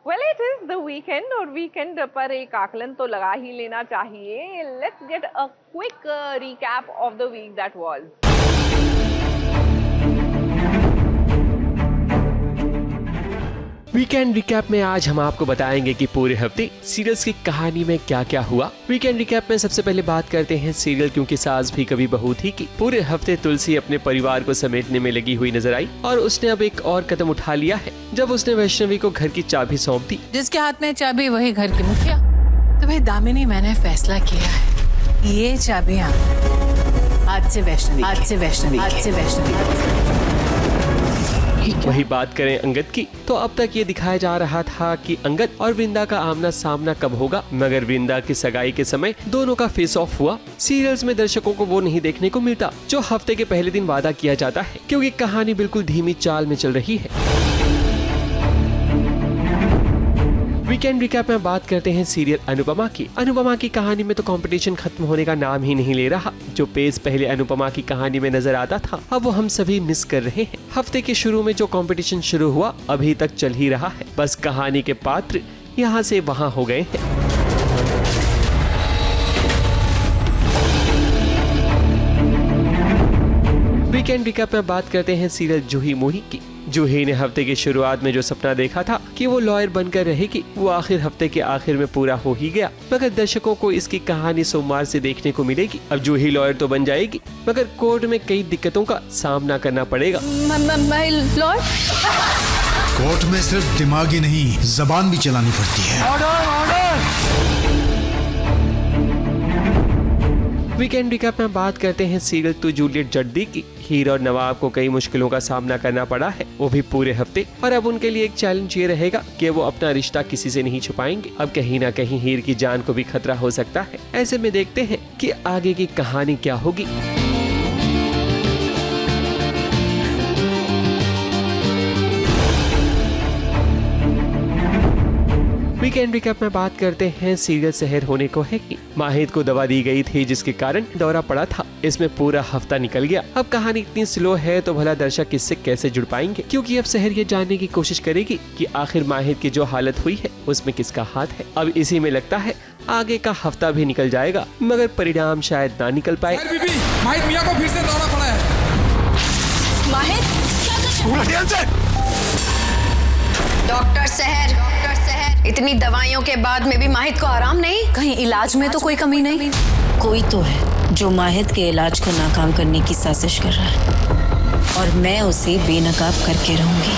Well, it is the weekend और weekend पर एक आकलन तो लगा ही लेना चाहिए. Let's get a quick recap of the week that was. Weekend recap में आज हम आपको बताएंगे कि पूरे हफ्ते सीरियल्स की कहानी में क्या क्या हुआ. वीकेंड रिकैप में सबसे पहले बात करते हैं सीरियल क्योंकि सास भी कभी बहू थी कि पूरे हफ्ते तुलसी अपने परिवार को समेटने में लगी हुई नजर आई और उसने अब एक और कदम उठा लिया है जब उसने वैष्णवी को घर की चाबी सौंप दी. जिसके हाथ में चाबी वही घर की मुखिया. तो भाई दामिनी, मैंने फैसला किया है, ये चाबियां आज से वैष्णवी. वही बात करें अंगद की तो अब तक ये दिखाया जा रहा था कि अंगद और वृंदा का आमना सामना कब होगा, मगर वृंदा की सगाई के समय दोनों का फेस ऑफ हुआ. सीरियल्स में दर्शकों को वो नहीं देखने को मिलता जो हफ्ते के पहले दिन वादा किया जाता है क्योंकि कहानी बिल्कुल धीमी चाल में चल रही है. वीकेंड रिकैप में बात करते हैं सीरियल अनुपमा की. अनुपमा की कहानी में तो कंपटीशन खत्म होने का नाम ही नहीं ले रहा. जो पेज पहले अनुपमा की कहानी में नजर आता था अब वो हम सभी मिस कर रहे हैं. हफ्ते के शुरू में जो कंपटीशन शुरू हुआ अभी तक चल ही रहा है. बस कहानी के पात्र यहाँ से वहाँ हो गए हैं. वीकेंड रिकैप में बात करते हैं सीरियल जूही मूही की. जूही ने हफ्ते की शुरुआत में जो सपना देखा था कि वो लॉयर बनकर रहेगी वो आखिर हफ्ते के आखिर में पूरा हो ही गया. मगर दर्शकों को इसकी कहानी सोमवार से देखने को मिलेगी. अब जूही लॉयर तो बन जाएगी मगर कोर्ट में कई दिक्कतों का सामना करना पड़ेगा. लॉयर, कोर्ट में सिर्फ दिमाग ही नहीं जबान भी चलानी पड़ती है. वीकेंड रिकैप में बात करते हैं सीरियल तू जूलियट जड्डी की. हीर और नवाब को कई मुश्किलों का सामना करना पड़ा है, वो भी पूरे हफ्ते. और अब उनके लिए एक चैलेंज ये रहेगा कि वो अपना रिश्ता किसी से नहीं छुपाएंगे. अब कहीं ना कहीं हीर की जान को भी खतरा हो सकता है. ऐसे में देखते हैं कि आगे की कहानी क्या होगी. वीकेंड रिकैप में बात करते हैं सीरियल शहर होने को है कि माहिद को दवा दी गई थी जिसके कारण दौरा पड़ा था. इसमें पूरा हफ्ता निकल गया. अब कहानी इतनी स्लो है तो भला दर्शक इससे कैसे जुड़ पाएंगे क्योंकि अब शहर ये जानने की कोशिश करेगी कि आखिर माहिद की जो हालत हुई है उसमें किसका हाथ है. अब इसी में लगता है आगे का हफ्ता भी निकल जाएगा मगर परिणाम शायद ना निकल पाए. माहिद मियां को फिर से दौरा पड़ा है. डॉक्टर सहर, इतनी दवाइयों के बाद में भी माहिद को आराम नहीं. कहीं इलाज में तो कोई कमी नहीं? कोई तो है जो माहिद के इलाज को नाकाम करने की साजिश कर रहा है और मैं उसे बेनकाब करके रहूंगी.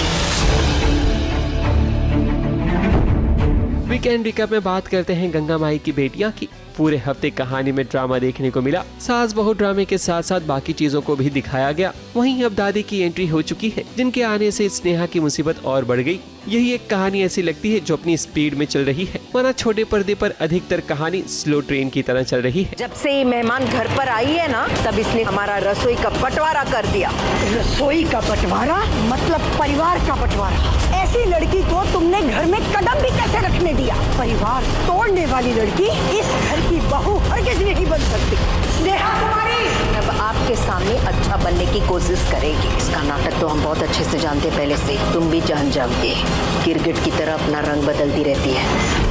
वीकेंड रिकैप में बात करते हैं गंगा माई की बेटियां की. पूरे हफ्ते कहानी में ड्रामा देखने को मिला. सास बहू ड्रामे के साथ साथ बाकी चीजों को भी दिखाया गया. वहीं अब दादी की एंट्री हो चुकी है जिनके आने से स्नेहा की मुसीबत और बढ़ गई. यही एक कहानी ऐसी लगती है जो अपनी स्पीड में चल रही है वरना छोटे पर्दे पर अधिकतर कहानी स्लो ट्रेन की तरह चल रही है. जब से ये मेहमान घर पर आई है ना तब इसने हमारा रसोई का बंटवारा कर दिया. रसोई का बंटवारा मतलब परिवार का बंटवारा. ऐसी लड़की को तुमने घर में कदम भी कैसे रखने दिया? परिवार तोड़ने वाली लड़की इस घर की बहू हरगिज नहीं बन सकती. स्नेहा कुमारी अब आपके सामने अच्छा बनने की कोशिश करेगी. इसका नाटक तो हम बहुत अच्छे से जानते पहले से. तुम भी जान जाओगे. गिरगिट की तरह अपना रंग बदलती रहती है.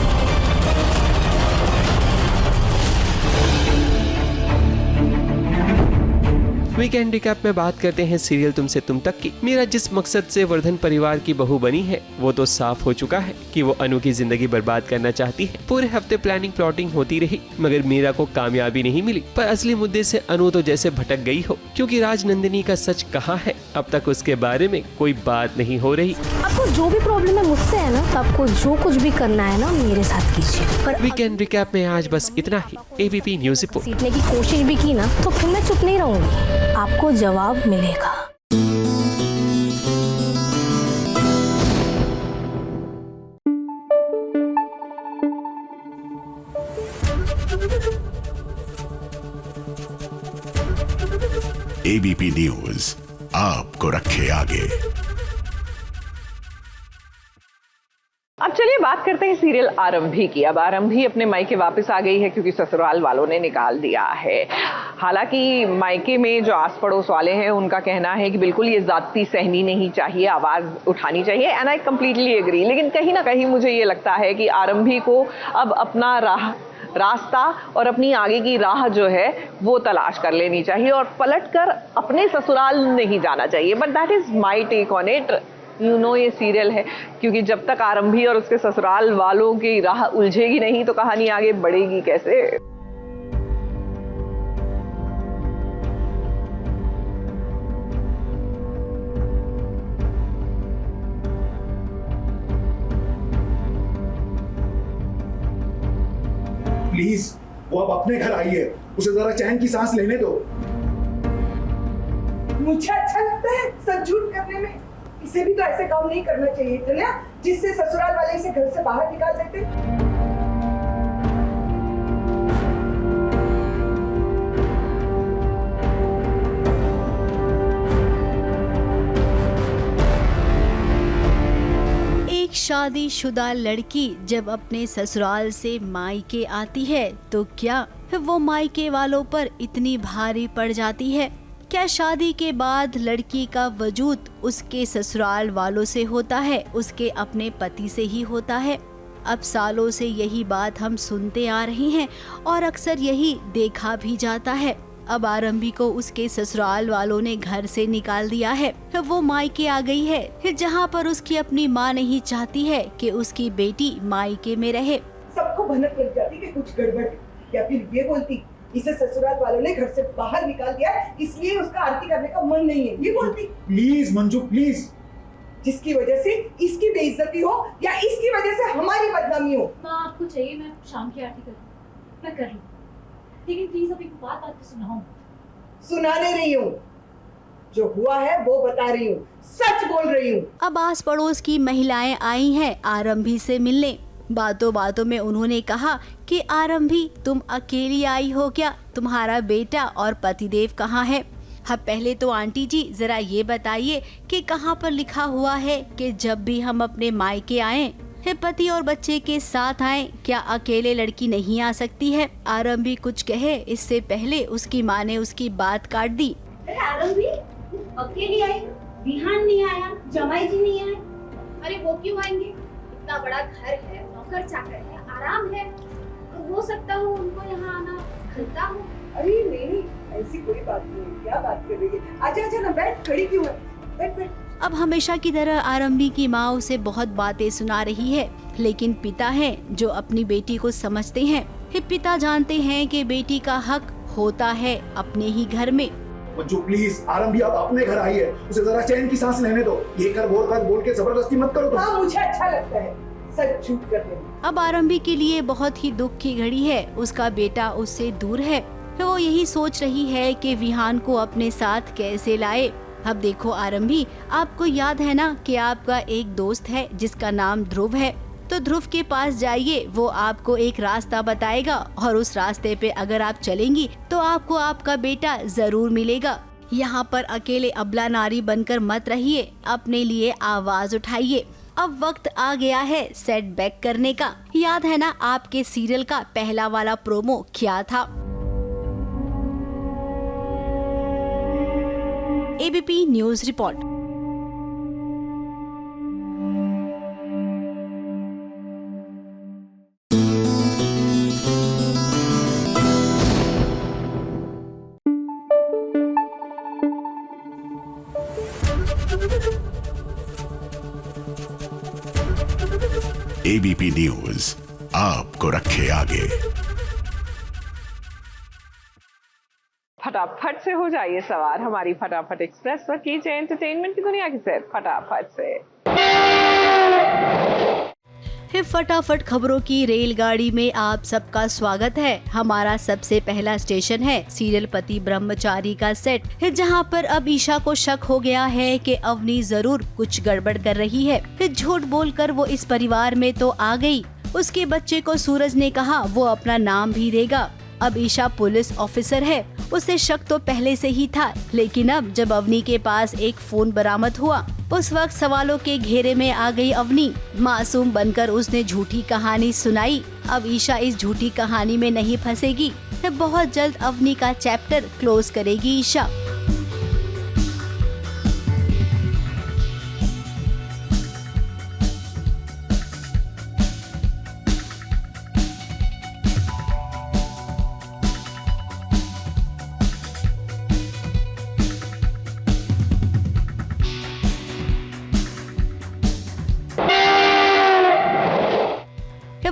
वीकेंड रिकैप में बात करते हैं सीरियल तुमसे तुम तक की. मीरा जिस मकसद से वर्धन परिवार की बहू बनी है वो तो साफ हो चुका है कि वो अनु की जिंदगी बर्बाद करना चाहती है. पूरे हफ्ते प्लानिंग प्लॉटिंग होती रही मगर मीरा को कामयाबी नहीं मिली. पर असली मुद्दे से अनु तो जैसे भटक गई हो क्योंकि राजनंदिनी का सच कहाँ है अब तक उसके बारे में कोई बात नहीं हो रही. आपको जो भी प्रॉब्लम है मुझसे है ना, आपको जो कुछ भी करना है ना मेरे साथ कीजिए. पर वीकेंड रिकैप में आज बस इतना ही. ABP news report. सीखने की कोशिश भी की ना तो फिर मैं चुप नहीं रहूंगी. आपको जवाब मिलेगा. एबीपी न्यूज आपको रखे आगे. अब चलिए बात करते हैं सीरियल आरंभी की। अब आरंभी अपने मायके वापस आ गई है क्योंकि ससुराल वालों ने निकाल दिया है। हालांकि मायके में जो आस पड़ोस वाले हैं उनका कहना है कि बिल्कुल ये जाती सहनी नहीं चाहिए, आवाज उठानी चाहिए, एंड आई कंप्लीटली एग्री। लेकिन कहीं ना कहीं मुझे ये लगता है कि आरंभी को अब अपना रास्ता और अपनी आगे की राह जो है वो तलाश कर लेनी चाहिए और पलटकर अपने ससुराल नहीं जाना चाहिए। But that is my take on it. You know ये सीरियल है, क्योंकि जब तक आरंभी और उसके ससुराल वालों की राह उलझेगी नहीं तो कहानी आगे बढ़ेगी कैसे। प्लीज वो अब अपने घर आई है, उसे जरा चैन की सांस लेने दो। मुझे अच्छा लगता है सच झूठ करने में। इसे भी तो ऐसे काम नहीं करना चाहिए था ना, जिससे ससुराल वाले इसे घर से बाहर निकाल सकते। एक शादीशुदा लड़की जब अपने ससुराल से मायके आती है तो क्या वो मायके वालों पर इतनी भारी पड़ जाती है? क्या शादी के बाद लड़की का वजूद उसके ससुराल वालों से होता है, उसके अपने पति से ही होता है? अब सालों से यही बात हम सुनते आ रहे हैं और अक्सर यही देखा भी जाता है। अब आरंभी को उसके ससुराल वालों ने घर से निकाल दिया है। वो मायके आ गई है जहाँ पर उसकी अपनी माँ नहीं चाहती है कि उसकी बेटी मायके में रहे। सबको भनक लग जाती कि कुछ गड़बड़, या फिर ये बोलती इसे ससुराल वालों ने घर से बाहर निकाल दिया इसलिए उसका आरती करने का मन नहीं है, ये बोलती। प्लीज मंजू प्लीज, जिसकी वजह से इसकी बेइज्जती हो या इसकी वजह से हमारी बदनामी हो। माँ आपको चाहिए मैं शाम की आरती करूँ, मैं कर लूँ, लेकिन प्लीज अभी बात तो सुनाओ। सुनाने रही हूँ, जो हुआ है वो बता रही हूँ, सच बोल रही हूँ। अब आस पड़ोस की महिलाएं आई हैं आरंभी से मिलने। बातों बातों में उन्होंने कहा कि आरंभी तुम अकेली आई हो क्या? तुम्हारा बेटा और पतिदेव कहाँ है? हाँ पहले तो आंटी जी जरा ये बताइए कि कहाँ पर लिखा हुआ है कि जब भी हम अपने मायके आए पति और बच्चे के साथ आए, क्या अकेले लड़की नहीं आ सकती है? आरंभी कुछ कहे इससे पहले उसकी माँ ने उसकी बात काट दी। अरे आरंभी अकेली आई, विहान नहीं आया, जमाई जी नहीं आए। अरे वो क्यों आएंगे? इतना बड़ा घर है, नौकर चाकर है, आराम है, तो हो सकता हो उनको यहाँ आना खलता हो। अरे नहीं, ऐसी कोई बात नहीं, क्या बात कर रही है? आजा आजा ना, बैठ, खड़ी क्यों है? बैठ बैठ। अब हमेशा की तरह आरंभी की माँ उसे बहुत बातें सुना रही है, लेकिन पिता हैं जो अपनी बेटी को समझते हैं। पिता जानते हैं कि बेटी का हक होता है अपने ही घर में। मंजू प्लीज, आरंभी अब अपने घर आई है, उसे जरा चैन की सांस लेने दो। ये कर वो कर बोल के जबरदस्ती मत करो। हाँ मुझे अच्छा लगता है सच झूठ करने में। अब आरंभी के लिए बहुत ही दुख की घड़ी है, उसका बेटा उससे दूर है। वो यही सोच रही है कि विहान को अपने साथ कैसे लाए। अब देखो आरंभी, आपको याद है ना कि आपका एक दोस्त है जिसका नाम ध्रुव है, तो ध्रुव के पास जाइए, वो आपको एक रास्ता बताएगा और उस रास्ते पे अगर आप चलेंगी तो आपको आपका बेटा जरूर मिलेगा। यहाँ पर अकेले अबला नारी बनकर मत रहिए, अपने लिए आवाज उठाइए। अब वक्त आ गया है सेट बैक करने का। याद है ना आपके सीरियल का पहला वाला प्रोमो क्या था? ABP news report. ABP news आपको रखे आगे। फटाफट से हो जाइए सवार हमारी फटाफट एक्सप्रेस पर, कीजिए एंटरटेनमेंट की दुनिया की सैर फटाफट से। फटाफट खबरों की रेलगाड़ी में आप सबका स्वागत है। हमारा सबसे पहला स्टेशन है सीरियल पति ब्रह्मचारी का सेट, जहां पर अब ईशा को शक हो गया है कि अवनी जरूर कुछ गड़बड़ कर रही है। झूठ बोलकर वो इस परिवार में तो आ गई। उसके बच्चे को सूरज ने कहा वो अपना नाम भी देगा, अब ईशा पुलिस ऑफिसर है, उसे शक तो पहले से ही था, लेकिन अब जब अवनी के पास एक फोन बरामद हुआ, उस वक्त सवालों के घेरे में आ गई अवनी। मासूम बनकर उसने झूठी कहानी सुनाई। अब ईशा इस झूठी कहानी में नहीं फंसेगी। बहुत जल्द अवनी का चैप्टर क्लोज करेगी ईशा।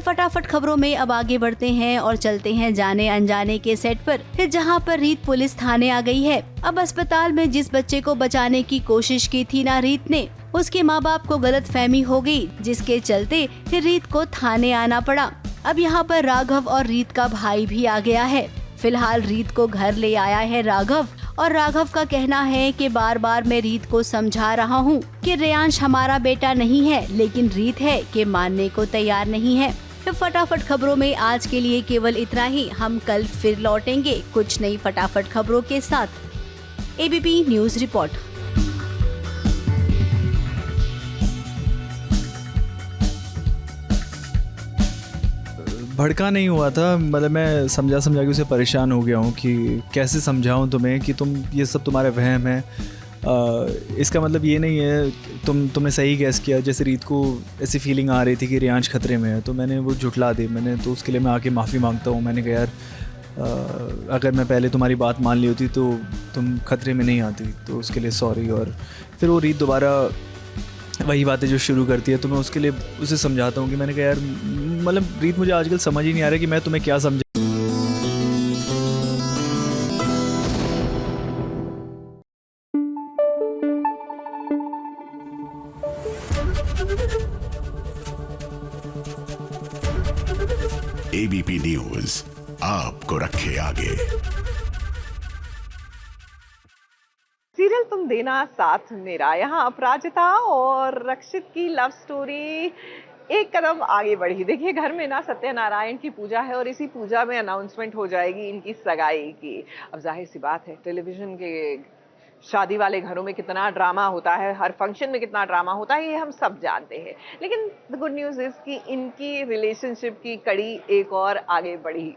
फटाफट खबरों में अब आगे बढ़ते हैं और चलते हैं जाने अनजाने के सेट पर, जहां पर रीत पुलिस थाने आ गई है। अब अस्पताल में जिस बच्चे को बचाने की कोशिश की थी ना रीत ने, उसके माँ बाप को गलतफहमी हो गई, जिसके चलते रीत को थाने आना पड़ा। अब यहाँ पर राघव और रीत का भाई भी आ गया है। फिलहाल रीत को घर ले आया है राघव, और राघव का कहना है कि बार बार मैं रीत को समझा रहा हूँ कि रेयांश हमारा बेटा नहीं है, लेकिन रीत है कि मानने को तैयार नहीं है। फटाफट खबरों में आज के लिए केवल इतना ही। हम कल फिर लौटेंगे कुछ नई फटाफट खबरों के साथ। ABP news report. भड़का नहीं हुआ था, मतलब मैं समझा के उसे परेशान हो गया हूँ कि कैसे समझाऊँ तुम्हें कि तुम ये सब तुम्हारे वहम है। इसका मतलब ये नहीं है, तुमने सही गैस किया। जैसे रीत को ऐसी फीलिंग आ रही थी कि रेयांश खतरे में है, तो मैंने वो झुठला दी। मैंने तो उसके लिए मैं आके माफ़ी मांगता हूँ। मैंने कहा यार, अगर मैं पहले तुम्हारी बात मान ली होती तो तुम खतरे में नहीं आती, तो उसके लिए सॉरी। और फिर वो रीत दोबारा वही बातें जो शुरू करती है, तो मैं उसके लिए उसे समझाता हूँ कि मैंने कहा यार, मतलब रीत, मुझे आजकल समझ ही नहीं आ रहा कि मैं तुम्हें क्या समझा। एबीपी न्यूज आपको रखे आगे। सीरियल तुम देना साथ मेरा, यहाँ अपराजिता और रक्षित की लव स्टोरी एक कदम आगे बढ़ी। देखिए, घर में ना सत्यनारायण की पूजा है और इसी पूजा में अनाउंसमेंट हो जाएगी इनकी सगाई की। अब जाहिर सी बात है, टेलीविजन के शादी वाले घरों में कितना ड्रामा होता है, हर फंक्शन में कितना ड्रामा होता है, ये हम सब जानते हैं। लेकिन द गुड न्यूज़ इज कि इनकी रिलेशनशिप की कड़ी एक और आगे बढ़ी।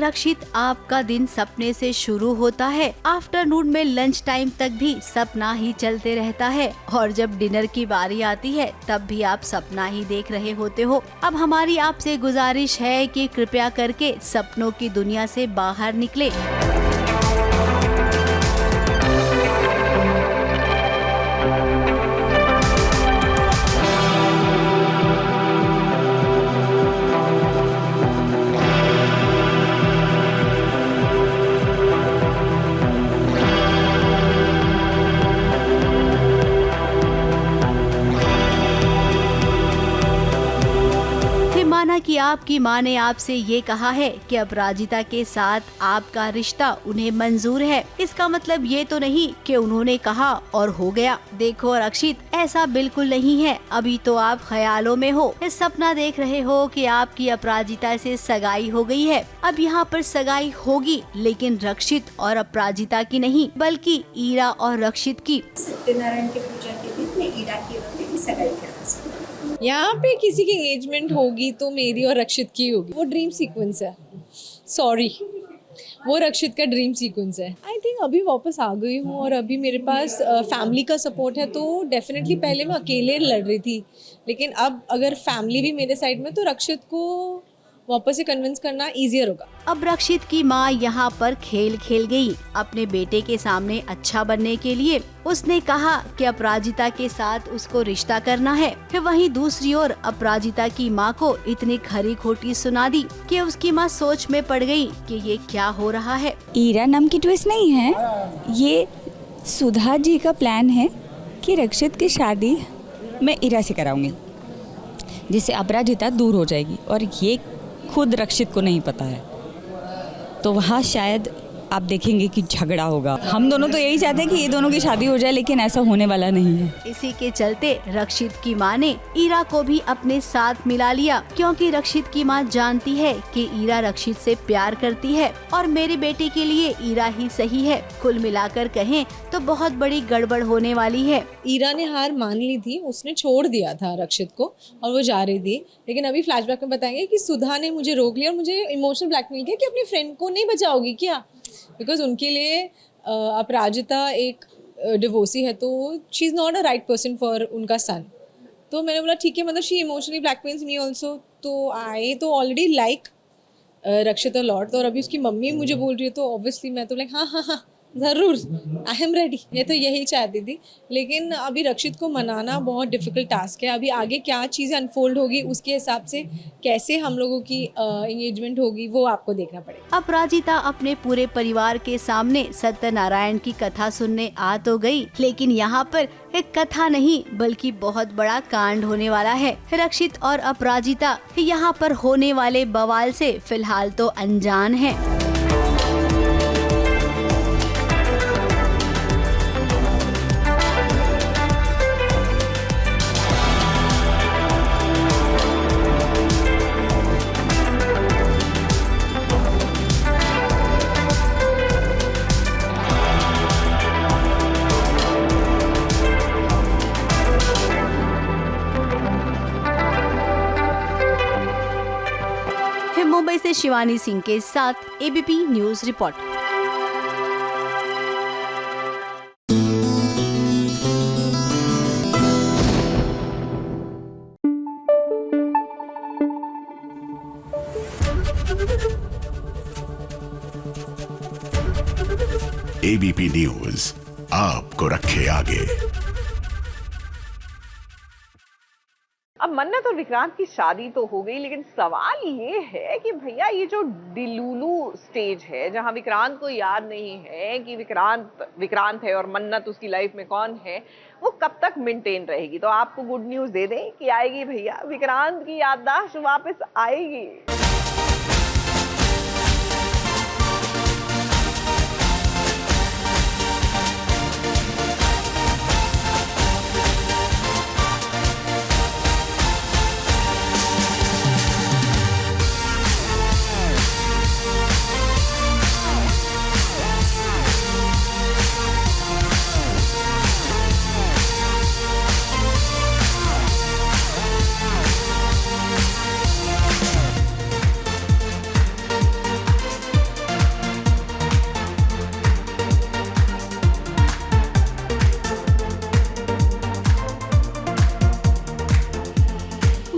रक्षित, आपका दिन सपने से शुरू होता है। आफ्टरनून में लंच टाइम तक भी सपना ही चलते रहता है, और जब डिनर की बारी आती है तब भी आप सपना ही देख रहे होते हो। अब हमारी आपसे गुजारिश है कि कृपया करके सपनों की दुनिया से बाहर निकले। कि आपकी माँ ने आपसे ये कहा है कि अपराजिता के साथ आपका रिश्ता उन्हें मंजूर है। इसका मतलब ये तो नहीं कि उन्होंने कहा और हो गया। देखो रक्षित, ऐसा बिल्कुल नहीं है। अभी तो आप ख्यालों में हो, इस सपना देख रहे हो कि आपकी अपराजिता से सगाई हो गई है। अब यहाँ पर सगाई होगी, लेकिन रक्षित और अपराजिता की नहीं, बल्कि ईरा और रक्षित की। सत्यनारायण की पूजा के दिन मैं ईरा की सगाई करना चाहती हूँ। यहाँ पे किसी की एंगेजमेंट होगी तो मेरी और रक्षित की होगी। वो ड्रीम सीक्वेंस है, सॉरी, वो रक्षित का ड्रीम सीक्वेंस है। आई थिंक अभी वापस आ गई हूँ और अभी मेरे पास फैमिली का सपोर्ट है, तो डेफिनेटली पहले मैं अकेले लड़ रही थी, लेकिन अब अगर फैमिली भी मेरे साइड में, तो रक्षित को वापस से कन्विंस करना ईजियर होगा। अब रक्षित की माँ यहाँ पर खेल खेल गई। अपने बेटे के सामने अच्छा बनने के लिए उसने कहा कि अपराजिता के साथ उसको रिश्ता करना है। फिर वहीं दूसरी ओर अपराजिता की माँ को इतनी खरी खोटी सुना दी कि उसकी माँ सोच में पड़ गई कि ये क्या हो रहा है। ईरा नाम की ट्विस्ट नहीं है, ये सुधा जी का प्लान है कि रक्षित की शादी मैं ईरा से कराऊंगी, जिससे अपराजिता दूर हो जाएगी। और ये खुद रक्षित को नहीं पता है, तो वहाँ शायद आप देखेंगे कि झगड़ा होगा। हम दोनों तो यही चाहते हैं कि ये दोनों की शादी हो जाए, लेकिन ऐसा होने वाला नहीं है। इसी के चलते रक्षित की माँ ने ईरा को भी अपने साथ मिला लिया, क्योंकि रक्षित की माँ जानती है कि ईरा रक्षित से प्यार करती है और मेरे बेटे के लिए ईरा ही सही है। कुल मिलाकर कहें तो बहुत बड़ी गड़बड़ होने वाली है। ईरा ने हार मान ली थी, उसने छोड़ दिया था रक्षित को और वो जा रही थी, लेकिन अभी फ्लैशबैक में बताएंगे कि सुधा ने मुझे रोक लिया और मुझे इमोशनल ब्लैकमेल किया कि अपनी फ्रेंड को नहीं बचाओगी क्या, बिकॉज उनके लिए अपराजिता एक डिवोर्सी है, तो she is not a right person for उनका सन। तो मैंने बोला ठीक है, मतलब शी इमोशनली ब्लैकमेल्स मी ऑल्सो, तो आई तो already like Rakshit a lot. तो और अभी उसकी मम्मी मुझे बोल रही है, तो ऑब्वियसली मैं तो लाइक हाँ ज़रूर, आई एम रेडी। मैं तो यही चाहती थी, लेकिन अभी रक्षित को मनाना बहुत डिफ़िकल्ट टास्क है। अभी आगे क्या चीज़ें अनफोल्ड होगी, उसके हिसाब से कैसे हम लोगों की एंगेजमेंट होगी, वो आपको देखना पड़ेगा। अपराजिता अपने पूरे परिवार के सामने सत्यनारायण की कथा सुनने आ तो गई, लेकिन यहाँ पर एक कथा नहीं बल्कि बहुत बड़ा कांड होने वाला है। रक्षित और अपराजिता यहाँ पर होने वाले बवाल से फिलहाल तो अनजान है। मुंबई से शिवानी सिंह के साथ ABP news report. ABP news आपको रखे आगे। अब मन्नत और विक्रांत की शादी तो हो गई, लेकिन सवाल ये है कि भैया ये जो डिलूलू स्टेज है जहां विक्रांत को याद नहीं है कि विक्रांत है और मन्नत उसकी लाइफ में कौन है, वो कब तक मेंटेन रहेगी। तो आपको गुड न्यूज दे दें कि आएगी भैया, विक्रांत की याददाश्त वापस आएगी।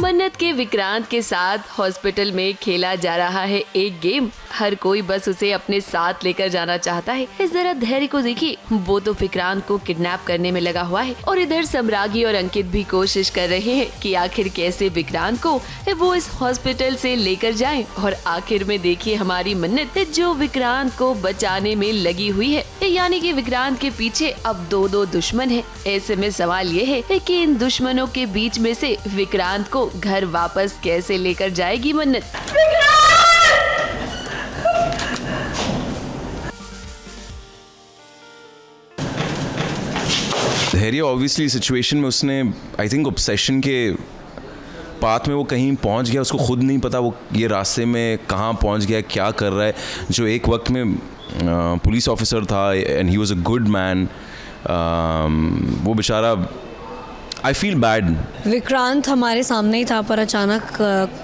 मन्नत के विक्रांत के साथ हॉस्पिटल में खेला जा रहा है एक गेम। हर कोई बस उसे अपने साथ लेकर जाना चाहता है। इस तरह धैर्य को देखिए, वो तो विक्रांत को किडनैप करने में लगा हुआ है और इधर सम्रागी और अंकित भी कोशिश कर रहे हैं कि आखिर कैसे विक्रांत को वो इस हॉस्पिटल से लेकर जाएं। और आखिर में देखिए हमारी मन्नत जो विक्रांत को बचाने में लगी हुई है, यानी कि विक्रांत के पीछे अब दो दुश्मन है। ऐसे में सवाल ये है कि इन दुश्मनों के बीच में से विक्रांत को घर वापस कैसे लेकर जाएगी मन्नत। धैर्य ऑब्वियसली सिचुएशन में उसने आई थिंक ऑब्सेशन के पाथ में वो कहीं पहुंच गया, उसको खुद नहीं पता वो ये रास्ते में कहाँ पहुंच गया, क्या कर रहा है। जो एक वक्त में पुलिस ऑफिसर था and he was a good man, वो बेचारा आई फील बैड। विक्रांत हमारे सामने ही था पर अचानक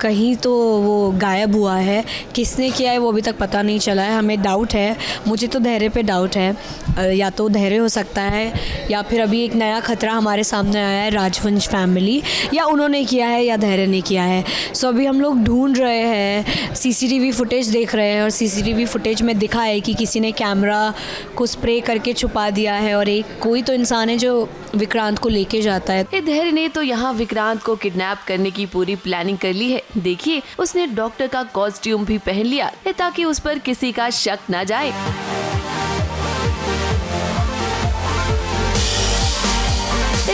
कहीं तो वो गायब हुआ है। किसने किया है वो अभी तक पता नहीं चला है। हमें डाउट है, मुझे तो धैर्य पे डाउट है। या तो धैर्य हो सकता है या फिर अभी एक नया खतरा हमारे सामने आया है, राजवंश फैमिली, या उन्होंने किया है या धैर्य ने किया है। सो अभी हम लोग ढूंढ रहे हैं, सीसीटीवी फुटेज देख रहे हैं और सीसीटीवी फुटेज में दिखा है कि किसी ने कैमरा को स्प्रे करके छुपा दिया है और एक कोई तो इंसान है जो विक्रांत को लेके जाता है। धैर्य ने तो यहाँ विक्रांत को किडनैप करने की पूरी प्लानिंग कर ली है। देखिए, उसने डॉक्टर का कॉस्ट्यूम भी पहन लिया है ताकि उस पर किसी का शक न जाए।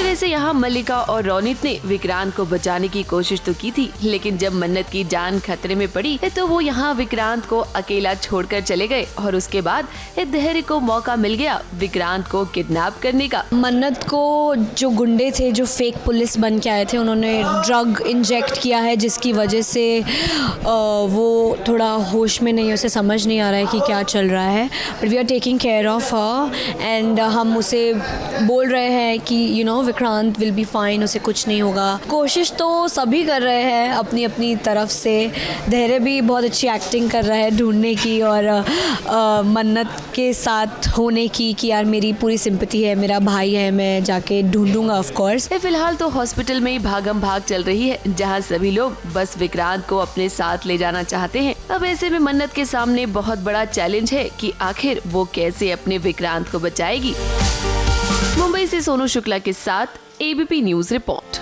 वैसे यहाँ मल्लिका और रौनित ने विक्रांत को बचाने की कोशिश तो की थी, लेकिन जब मन्नत की जान खतरे में पड़ी तो वो यहाँ विक्रांत को अकेला छोड़कर चले गए और उसके बाद धैर्य को मौका मिल गया विक्रांत को किडनैप करने का। मन्नत को जो गुंडे थे जो फेक पुलिस बन के आए थे, उन्होंने ड्रग इंजेक्ट किया है जिसकी वजह से वो थोड़ा होश में नहीं, उसे समझ नहीं आ रहा है कि क्या चल रहा है। But we are taking care of her and हम उसे बोल रहे हैं कि विक्रांत विल बी फाइन, उसे कुछ नहीं होगा। कोशिश तो सभी कर रहे हैं अपनी अपनी तरफ से। धैर्य भी बहुत अच्छी एक्टिंग कर रहा है ढूंढने की और मन्नत के साथ होने की कि यार मेरी पूरी सिंपैथी है, मेरा भाई है, मैं जाके ढूंढूंगा ऑफ कोर्स। फिलहाल तो हॉस्पिटल में भागम भाग चल रही है जहां सभी लोग बस विक्रांत को अपने साथ ले जाना चाहते हैं। अब ऐसे में मन्नत के सामने बहुत बड़ा चैलेंज है कि आखिर वो कैसे अपने विक्रांत को बचाएगी। मुंबई से सोनू शुक्ला के साथ ABP news report.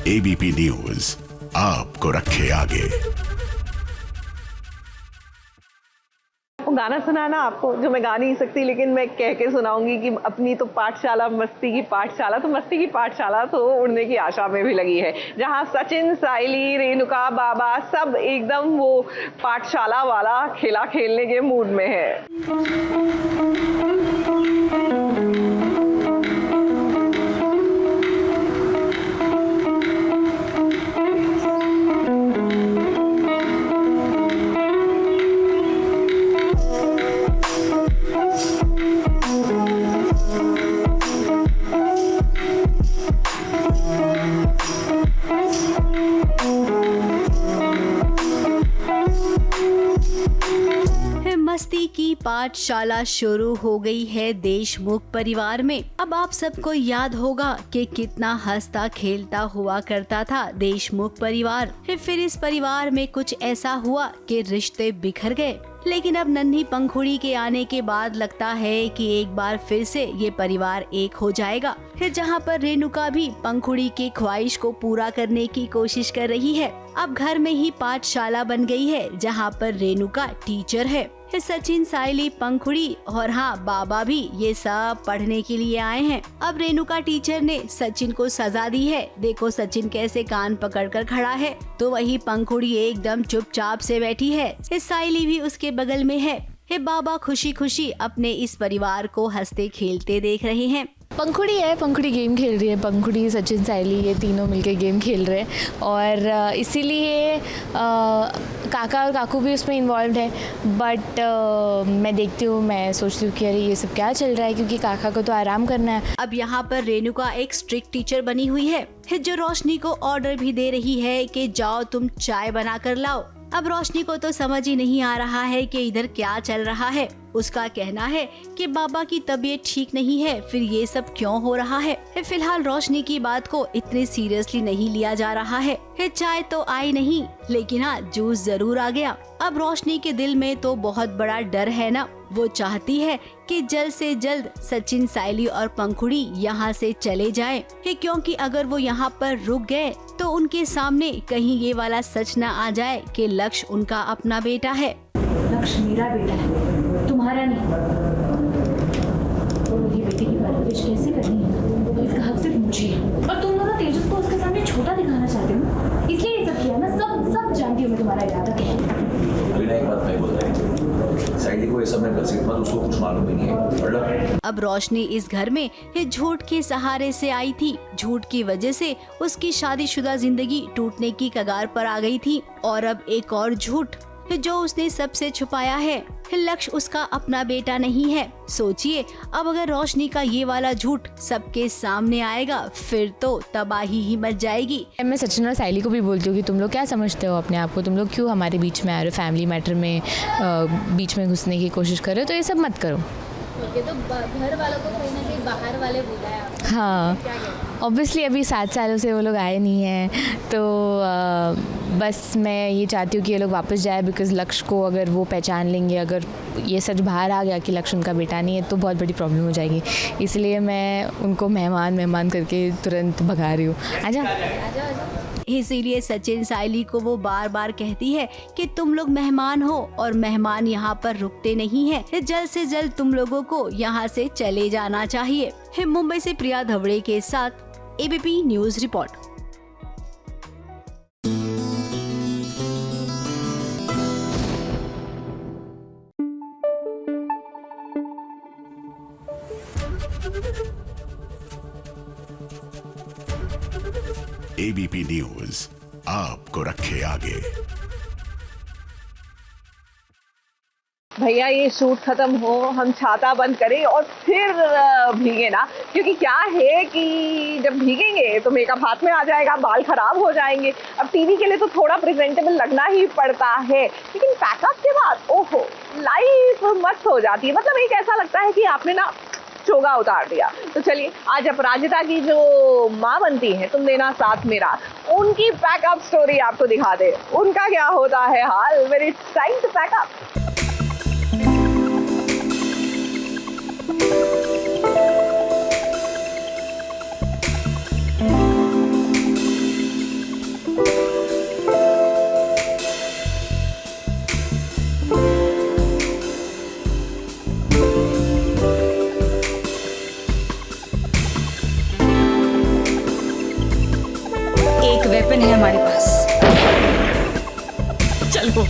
ABP news आपको रखे आगे। गाना सुनाना आपको जो मैं गा नहीं सकती, लेकिन मैं कह के सुनाऊंगी कि अपनी तो पाठशाला मस्ती की पाठशाला, तो मस्ती की पाठशाला तो उड़ने की आशा में भी लगी है, जहां सचिन, साइली, रेणुका, बाबा सब एकदम वो पाठशाला वाला खेला खेलने के मूड में है। मस्ती की पाठशाला शुरू हो गई है देशमुख परिवार में। अब आप सबको याद होगा कि कितना हंसता खेलता हुआ करता था देशमुख परिवार। फिर इस परिवार में कुछ ऐसा हुआ कि रिश्ते बिखर गए। लेकिन अब नन्ही पंखुड़ी के आने के बाद लगता है कि एक बार फिर से ये परिवार एक हो जाएगा। फिर जहाँ पर रेणुका भी पंखुड़ी की ख्वाहिश को पूरा करने की कोशिश कर रही है। अब घर में ही पाठशाला बन गई है जहाँ पर रेणुका टीचर है। सचिन, साइली, पंखुड़ी और हाँ बाबा भी ये सब पढ़ने के लिए आए हैं। अब रेणुका टीचर ने सचिन को सजा दी है। देखो सचिन कैसे कान पकड़कर खड़ा है, तो वही पंखुड़ी एकदम चुपचाप से बैठी है। साइली भी उसके बगल में है। बाबा खुशी खुशी अपने इस परिवार को हंसते खेलते देख रहे हैं। पंखुड़ी है, पंखुड़ी गेम खेल रही है। पंखुड़ी, सचिन, साइली ये तीनों मिलकर गेम खेल रहे हैं और इसीलिए काका और काकू भी उसमें इन्वॉल्व है। बट मैं देखती हूँ, मैं सोचती हूँ कि अरे ये सब क्या चल रहा है, क्योंकि काका को तो आराम करना है। अब यहाँ पर रेणुका एक स्ट्रिक्ट टीचर बनी हुई है जो रोशनी को ऑर्डर भी दे रही है कि जाओ तुम चाय बना कर लाओ। अब रोशनी को तो समझ ही नहीं आ रहा है कि इधर क्या चल रहा है। उसका कहना है कि बाबा की तबीयत ठीक नहीं है, फिर ये सब क्यों हो रहा है। फिलहाल रोशनी की बात को इतने सीरियसली नहीं लिया जा रहा है। चाय तो आई नहीं, लेकिन हाँ जूस जरूर आ गया। अब रोशनी के दिल में तो बहुत बड़ा डर है ना। वो चाहती है कि जल्द से जल्द सचिन, साइली और पंखुड़ी यहाँ से चले जाएं, क्योंकि अगर वो यहाँ पर रुक गए तो उनके सामने कहीं ये वाला सच न आ जाए कि लक्ष्य उनका अपना बेटा है। लक्ष्य मेरा बेटा है, तुम्हारा नहीं। तो मुझे बेटे की परवरिश कैसे करनी है, इसका हक सिर्फ मुझे है। और तुम लोग तेजस को उसके सामने छोटा दिखाना चाहते हो, इसलिए ये सब किया ना। सब जानती हूँ मैं तुम्हारा इरादा क्या है। साइली को ये सब मैं कर सकता हूँ, उसको कुछ मालूम ही नहीं है। अब रोशनी इस घर में झूठ के सहारे से आई थी। झूठ की वजह से उसकी शादीशुदा जिंदगी टूटने की कगार पर आ गई थी। और अब एक और झूठ जो उसने सबसे छुपाया है, लक्ष्य उसका अपना बेटा नहीं है। सोचिए, अब अगर रोशनी का ये वाला झूठ सबके सामने आएगा फिर तो तबाही ही मच जाएगी। मैं सचिन और साइली को भी बोलती हूँ कि तुम लोग क्या समझते हो अपने आप को, तुम लोग क्यों हमारे बीच में आ रहे हो, फैमिली मैटर में बीच में घुसने की कोशिश कर रहे हो, तो ये सब मत करो। तो घर वालों को कहीं ना कहीं बाहर वाले बुलाया। हाँ, ऑब्वियसली अभी 7 सालों से वो लोग आए नहीं हैं, तो बस मैं ये चाहती हूँ कि ये लोग वापस जाए, बिकॉज़ लक्ष्य को अगर वो पहचान लेंगे, अगर ये सच बाहर आ गया कि लक्ष्य उनका बेटा नहीं है, तो बहुत बड़ी प्रॉब्लम हो जाएगी। इसलिए मैं उनको मेहमान करके तुरंत भगा रही हूँ। आजा। इसीलिए सचिन साइली को वो बार बार कहती है कि तुम लोग मेहमान हो और मेहमान यहाँ पर रुकते नहीं हैं। जल्द से जल्द तुम लोगों को यहाँ से चले जाना चाहिए। मुंबई से प्रिया धवड़े के साथ ABP news report. ABP news आपको रखे आगे। भैया ये शूट खत्म हो, हम छाता बंद करें और फिर भीगे ना, क्योंकि क्या है कि जब भीगेंगे तो मेकअप हाथ में आ जाएगा, बाल खराब हो जाएंगे। अब टीवी के लिए तो थोड़ा प्रेजेंटेबल लगना ही पड़ता है, लेकिन पैकअप के बाद ओहो लाइफ मस्त हो जाती है। मतलब एक ऐसा लगता है कि आपने ना चोगा उतार दिया। तो चलिए आज अपराजिता की जो माँ बनती है तुम देना साथ मेरा, उनकी पैकअप स्टोरी आपको दिखा दे। उनका क्या होता है हाल। Very time to pack up. एक वेपन है हमारे पास, चलो।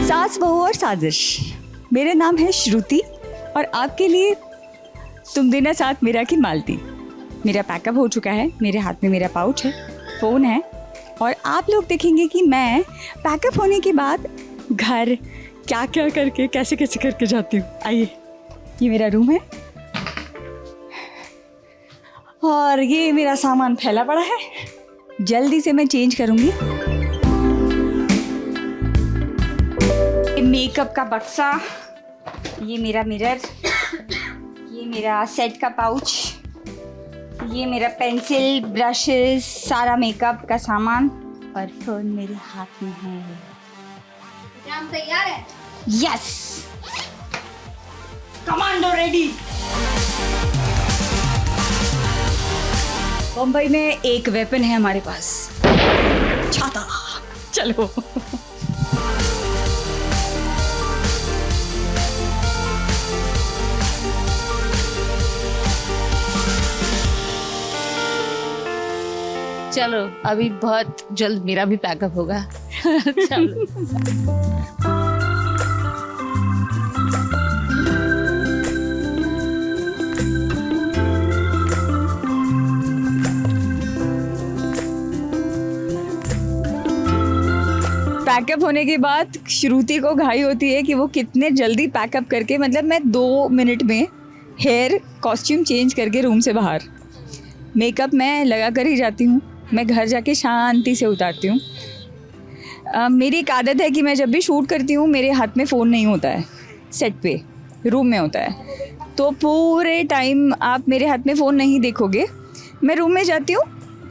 सास बहू और साजिश। मेरा नाम है श्रुति और आपके लिए तुम देना साथ मेरा की मालती। मेरा पैकअप हो चुका है, मेरे हाथ में मेरा पाउच है, फ़ोन है और आप लोग देखेंगे कि मैं पैकअप होने के बाद घर क्या क्या करके कैसे कैसे करके जाती हूँ। आइए, ये मेरा रूम है और ये मेरा सामान फैला पड़ा है। जल्दी से मैं चेंज करूँगी। मेकअप का बक्सा, ये मेरा मिरर, ये मेरा सेट का पाउच, ये मेरा पेंसिल, ब्रशेस, सारा मेकअप का सामान और फोन मेरे हाथ में है। हम तैयार है? Yes, commando ready. मुंबई में एक वेपन है हमारे पास, छाता। चलो। चलो अभी बहुत जल्द मेरा भी पैकअप होगा। चलो। पैकअप होने के बाद श्रुति को घाई होती है कि वो कितने जल्दी पैकअप करके, मतलब मैं 2 मिनट में हेयर कॉस्ट्यूम चेंज करके रूम से बाहर, मेकअप मैं लगा कर ही जाती हूँ। मैं घर जाके शांति से उतारती हूँ। मेरी एक आदत है कि मैं जब भी शूट करती हूँ मेरे हाथ में फ़ोन नहीं होता है, सेट पे रूम में होता है, तो पूरे टाइम आप मेरे हाथ में फ़ोन नहीं देखोगे। मैं रूम में जाती हूँ,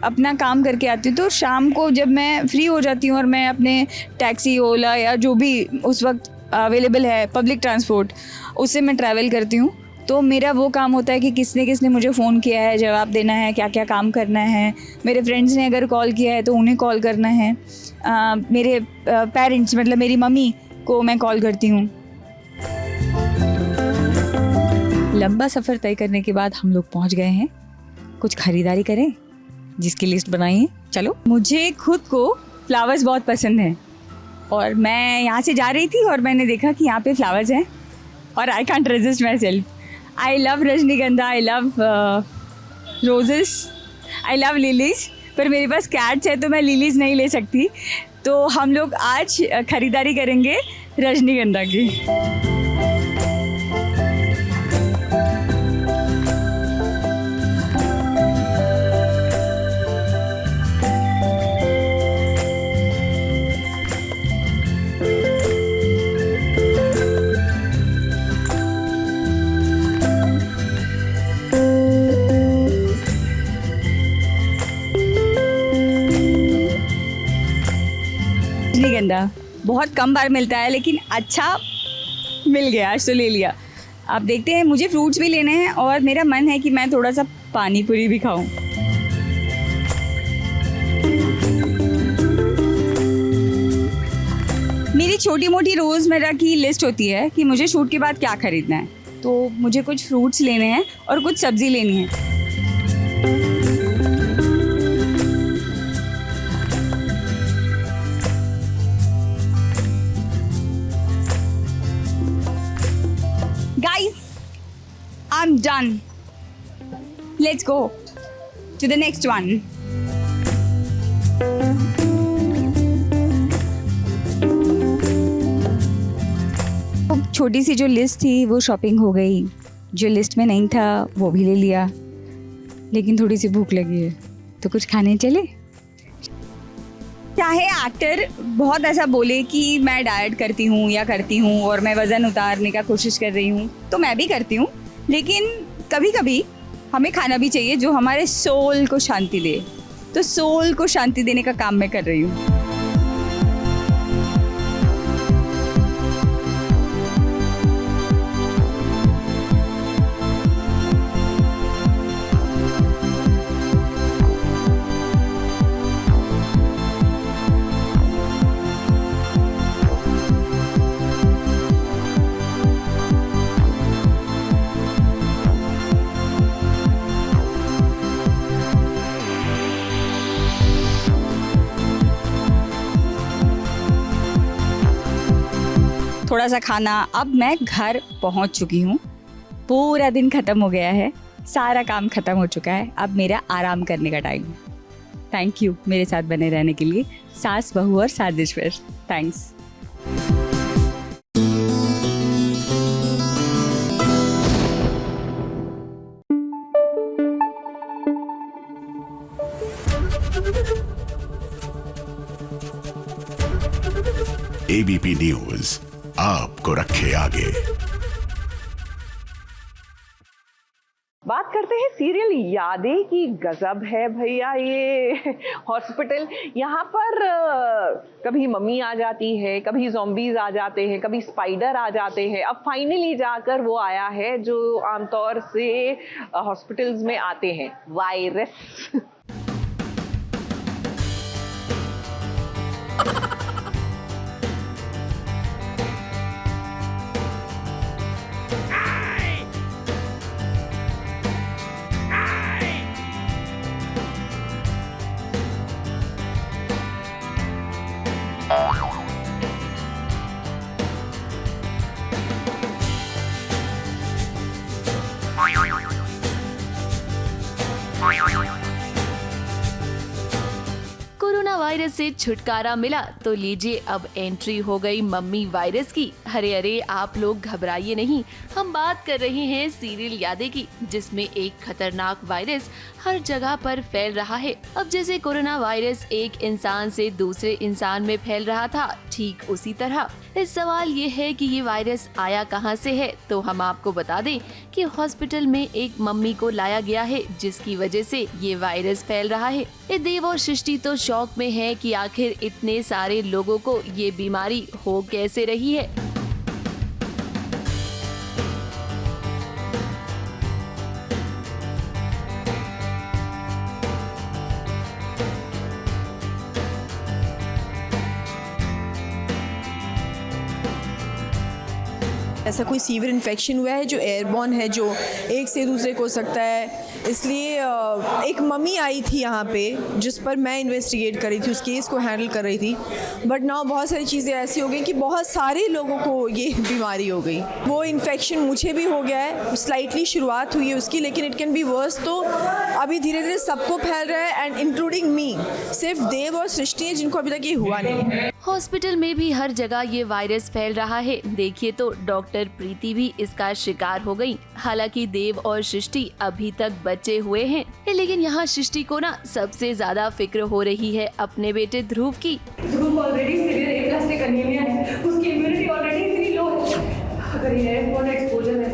अपना काम करके आती हूँ, तो शाम को जब मैं फ्री हो जाती हूँ और मैं अपने टैक्सी, ओला या जो भी उस वक्त अवेलेबल है पब्लिक ट्रांसपोर्ट, उससे मैं ट्रैवल करती हूँ। तो मेरा वो काम होता है कि किसने किसने मुझे फ़ोन किया है, जवाब देना है, क्या क्या काम करना है। मेरे फ्रेंड्स ने अगर कॉल किया है तो उन्हें कॉल करना है। मेरे पेरेंट्स मतलब मेरी मम्मी को मैं कॉल करती हूँ। लंबा सफ़र तय करने के बाद हम लोग पहुँच गए हैं। कुछ ख़रीदारी करें, जिसकी लिस्ट बनाई है। चलो। मुझे खुद को फ्लावर्स बहुत पसंद हैं और मैं यहाँ से जा रही थी और मैंने देखा कि यहाँ पे फ्लावर्स हैं और I can't resist myself. I love Rajnigandha, I love roses, I love lilies, पर मेरे पास कैट्स है तो मैं लिलीज नहीं ले सकती। तो हम लोग आज ख़रीदारी करेंगे रजनीगंधा की। रजनीगंधा बहुत कम बार मिलता है लेकिन अच्छा मिल गया, आज तो ले लिया। आप देखते हैं, मुझे फ्रूट्स भी लेने हैं और मेरा मन है कि मैं थोड़ा सा पानी पूरी भी खाऊं। मेरी छोटी मोटी रोज़मर्रा की लिस्ट होती है कि मुझे शूट के बाद क्या खरीदना है। तो मुझे कुछ फ्रूट्स लेने हैं और कुछ सब्ज़ी लेनी है। Guys, I'm done. Let's go to the next one. छोटी सी जो लिस्ट थी वो शॉपिंग हो गई, जो लिस्ट में नहीं था वो भी ले लिया, लेकिन थोड़ी सी भूख लगी है तो कुछ खाने चले। चाहे एक्टर बहुत ऐसा बोले कि मैं डाइट करती हूँ या करती हूँ और मैं वज़न उतारने का कोशिश कर रही हूँ, तो मैं भी करती हूँ, लेकिन कभी कभी हमें खाना भी चाहिए जो हमारे सोल को शांति दे। तो सोल को शांति देने का काम मैं कर रही हूँ। थोड़ा सा खाना, अब मैं घर पहुंच चुकी हूँ। पूरा दिन ख़त्म हो गया है, सारा काम ख़त्म हो चुका है। अब मेरा आराम करने का टाइम है। थैंक यू मेरे साथ बने रहने के लिए, सास, बहू और साजिशवर। थैंक्स। एबीपी न्यूज आपको रखे आगे। बात करते हैं सीरियल यादें की। गजब है भैया ये हॉस्पिटल। यहाँ पर कभी मम्मी आ जाती है, कभी ज़ॉम्बीज आ जाते हैं, कभी स्पाइडर आ जाते हैं। अब फाइनली जाकर वो आया है जो आमतौर से हॉस्पिटल्स में आते हैं, वायरस। कोरोना वायरस से छुटकारा मिला तो लीजिए अब एंट्री हो गई मम्मी वायरस की। अरे आप लोग घबराइए नहीं, हम बात कर रहे हैं सीरियल यादें की, जिसमें एक खतरनाक वायरस हर जगह पर फैल रहा है। अब जैसे कोरोना वायरस एक इंसान से दूसरे इंसान में फैल रहा था, ठीक उसी तरह इस सवाल ये है कि ये वायरस आया कहां से है। तो हम आपको बता दें कि हॉस्पिटल में एक मम्मी को लाया गया है, जिसकी वजह से ये वायरस फैल रहा है। ये देव और सृष्टि तो शौक में है कि आखिर इतने सारे लोगों को ये बीमारी हो कैसे रही है। ऐसा कोई सीवियर इन्फेक्शन हुआ है जो एयरबॉर्न है, जो एक से दूसरे को हो सकता है। इसलिए एक मम्मी आई थी यहाँ पे जिस पर मैं इन्वेस्टिगेट कर रही थी, उस केस को हैंडल कर रही थी। बट नाउ बहुत सारी चीज़ें ऐसी हो गई कि बहुत सारे लोगों को ये बीमारी हो गई। वो इन्फेक्शन मुझे भी हो गया है, स्लाइटली शुरुआत हुई है उसकी, लेकिन इट कैन बी वर्स। तो अभी धीरे धीरे सबको फैल रहा है एंड इंक्लूडिंग मी। सिर्फ देव और सृष्टि है जिनको अभी तक ये हुआ नहीं है। हॉस्पिटल में भी हर जगह ये वायरस फैल रहा है। देखिए तो डॉक्टर प्रीति भी इसका शिकार हो गई। हालांकि देव और सृष्टि अभी तक बचे हुए हैं, लेकिन यहाँ सृष्टि को ना सबसे ज्यादा फिक्र हो रही है अपने बेटे ध्रुव की। ध्रुव ऑलरेडी सीवियर एप्लास्टिक एनीमिया है, उसकी इम्यूनिटी ऑलरेडी इतनी लो है। अगर ये एयरबॉर्न एक्सपोजर है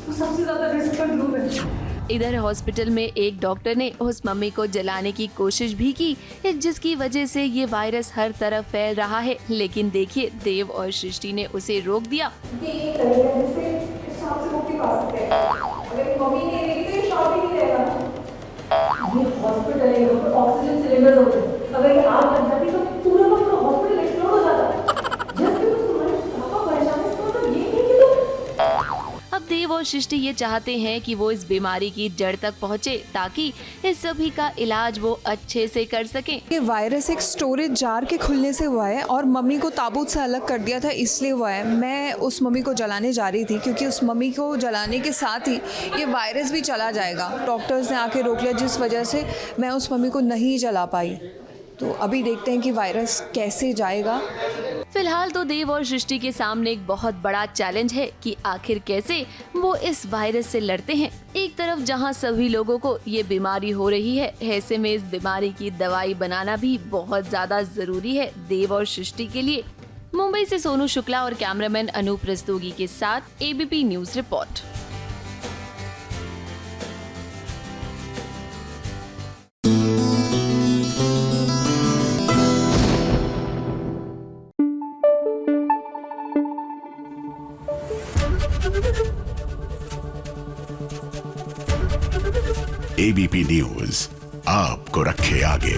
तो सबसे ज्यादा रिस्क पर ध्रुव है। इधर हॉस्पिटल में एक डॉक्टर ने उस मम्मी को जलाने की कोशिश भी की, जिसकी वजह से ये वायरस हर तरफ फैल रहा है। लेकिन देखिए देव और सृष्टि ने उसे रोक दिया। ऑक्सीजन सिलेंडर होते हैं, अगर ये आग लग जाती तो पूरा का पूरा हॉस्पिटल एक्सप्लोड हो जाता। जस्ट बिकॉज़ तुम्हारे पापा परेशान है, इसका मतलब ये नहीं कि तुम। अब देव और सृष्टि ये चाहते हैं कि वो इस बीमारी की जड़ तक पहुंचे, ताकि इस सभी का इलाज वो अच्छे से कर सकें। ये वायरस एक स्टोरेज जार के खुलने से हुआ है और मम्मी को ताबूत से अलग कर दिया था, इसलिए हुआ है। मैं उस मम्मी को जलाने जा रही थी क्योंकि उस मम्मी को जलाने के साथ ही ये वायरस भी चला जाएगा। डॉक्टर्स ने आके रोक लिया, जिस वजह से मैं उस मम्मी को नहीं जला पाई। तो अभी देखते हैं कि वायरस कैसे जाएगा। फिलहाल तो देव और सृष्टि के सामने एक बहुत बड़ा चैलेंज है कि आखिर कैसे वो इस वायरस से लड़ते हैं। एक तरफ जहां सभी लोगों को ये बीमारी हो रही है, ऐसे में इस बीमारी की दवाई बनाना भी बहुत ज्यादा जरूरी है देव और सृष्टि के लिए। मुंबई से सोनू शुक्ला और कैमरामैन अनूप रस्तोगी के साथ ABP news report. ABP news आपको रखे आगे।